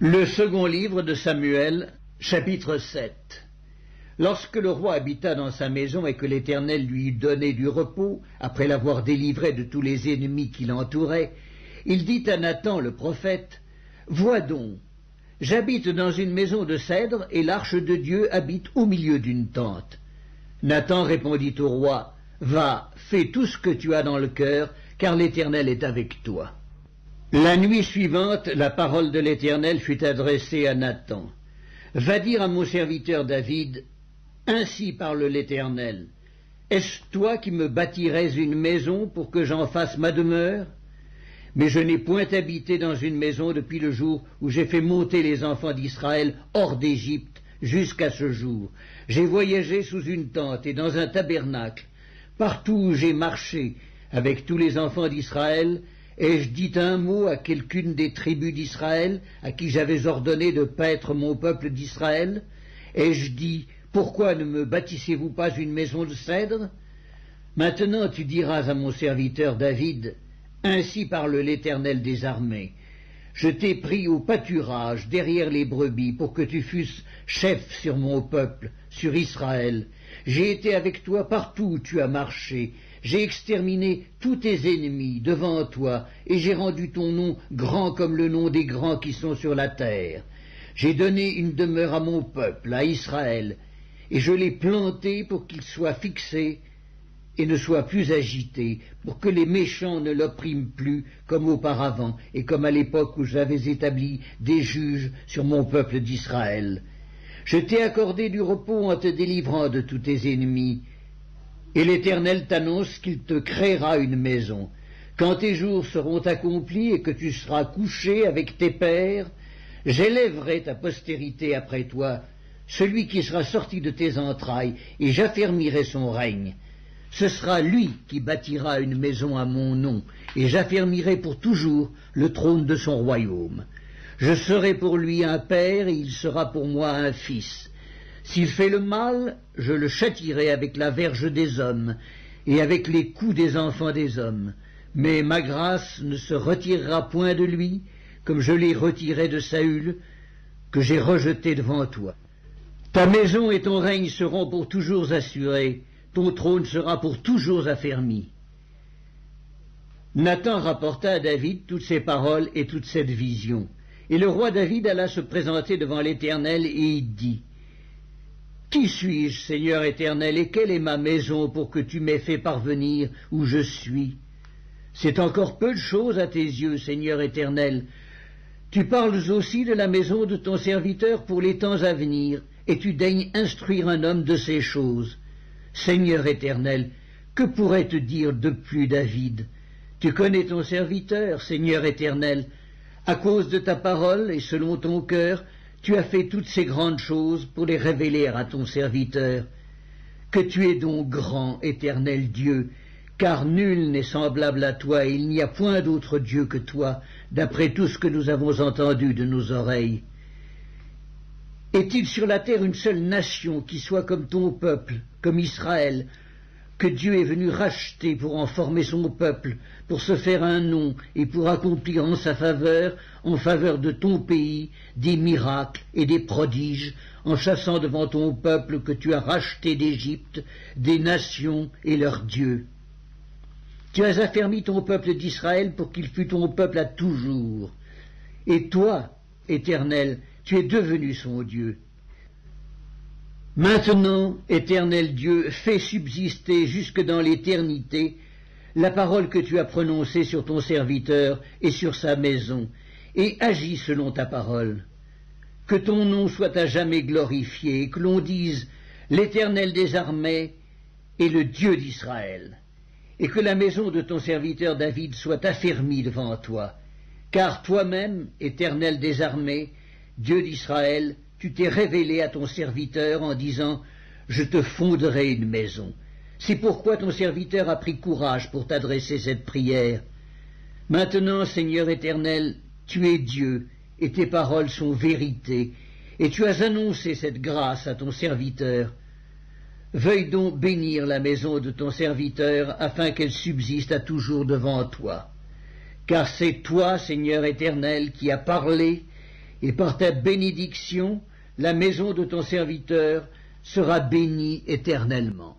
Le second livre de Samuel, chapitre 7. Lorsque le roi habita dans sa maison et que l'Éternel lui eut donné du repos, après l'avoir délivré de tous les ennemis qui l'entouraient, il dit à Nathan le prophète, « Vois donc, j'habite dans une maison de cèdre et l'arche de Dieu habite au milieu d'une tente. » Nathan répondit au roi, « Va, fais tout ce que tu as dans le cœur, car l'Éternel est avec toi. » La nuit suivante, la parole de l'Éternel fut adressée à Nathan. « Va dire à mon serviteur David, ainsi parle l'Éternel, est-ce toi qui me bâtirais une maison pour que j'en fasse ma demeure? Mais je n'ai point habité dans une maison depuis le jour où j'ai fait monter les enfants d'Israël hors d'Égypte jusqu'à ce jour. J'ai voyagé sous une tente et dans un tabernacle. Partout où j'ai marché avec tous les enfants d'Israël, ai-je dit un mot à quelqu'une des tribus d'Israël, à qui j'avais ordonné de paître mon peuple d'Israël? Ai-je dit, pourquoi ne me bâtissez-vous pas une maison de cèdre? Maintenant tu diras à mon serviteur David, ainsi parle l'Éternel des armées. Je t'ai pris au pâturage derrière les brebis pour que tu fusses chef sur mon peuple, sur Israël. J'ai été avec toi partout où tu as marché. J'ai exterminé tous tes ennemis devant toi, et j'ai rendu ton nom grand comme le nom des grands qui sont sur la terre. J'ai donné une demeure à mon peuple, à Israël, et je l'ai planté pour qu'il soit fixé et ne soit plus agité, pour que les méchants ne l'oppriment plus comme auparavant, et comme à l'époque où j'avais établi des juges sur mon peuple d'Israël. Je t'ai accordé du repos en te délivrant de tous tes ennemis, et l'Éternel t'annonce qu'il te créera une maison. Quand tes jours seront accomplis et que tu seras couché avec tes pères, j'élèverai ta postérité après toi, celui qui sera sorti de tes entrailles, et j'affermirai son règne. Ce sera lui qui bâtira une maison à mon nom, et j'affermirai pour toujours le trône de son royaume. Je serai pour lui un père, et il sera pour moi un fils. S'il fait le mal, je le châtierai avec la verge des hommes, et avec les coups des enfants des hommes. Mais ma grâce ne se retirera point de lui, comme je l'ai retiré de Saül, que j'ai rejeté devant toi. Ta maison et ton règne seront pour toujours assurés, ton trône sera pour toujours affermi. » Nathan rapporta à David toutes ces paroles et toute cette vision. Et le roi David alla se présenter devant l'Éternel et il dit, « Qui suis-je, Seigneur éternel, et quelle est ma maison pour que tu m'aies fait parvenir où je suis? C'est encore peu de choses à tes yeux, Seigneur éternel. Tu parles aussi de la maison de ton serviteur pour les temps à venir, et tu daignes instruire un homme de ces choses. Seigneur éternel, que pourrait te dire de plus David? Tu connais ton serviteur, Seigneur éternel. À cause de ta parole et selon ton cœur, tu as fait toutes ces grandes choses pour les révéler à ton serviteur. Que tu es donc grand, éternel Dieu, car nul n'est semblable à toi, et il n'y a point d'autre Dieu que toi, d'après tout ce que nous avons entendu de nos oreilles. Est-il sur la terre une seule nation qui soit comme ton peuple, comme Israël, que Dieu est venu racheter pour en former son peuple, pour se faire un nom et pour accomplir en faveur de ton pays, des miracles et des prodiges, en chassant devant ton peuple que tu as racheté d'Égypte, des nations et leurs dieux. Tu as affermi ton peuple d'Israël pour qu'il fût ton peuple à toujours. Et toi, Éternel, tu es devenu son Dieu. Maintenant, éternel Dieu, fais subsister jusque dans l'éternité la parole que tu as prononcée sur ton serviteur et sur sa maison, et agis selon ta parole. Que ton nom soit à jamais glorifié, et que l'on dise l'Éternel des armées est le Dieu d'Israël, et que la maison de ton serviteur David soit affermie devant toi, car toi-même, Éternel des armées, Dieu d'Israël, tu t'es révélé à ton serviteur en disant « Je te fonderai une maison ». C'est pourquoi ton serviteur a pris courage pour t'adresser cette prière. Maintenant, Seigneur éternel, tu es Dieu, et tes paroles sont vérité, et tu as annoncé cette grâce à ton serviteur. Veuille donc bénir la maison de ton serviteur, afin qu'elle subsiste à toujours devant toi. Car c'est toi, Seigneur éternel, qui as parlé, et par ta bénédiction, la maison de ton serviteur sera bénie éternellement.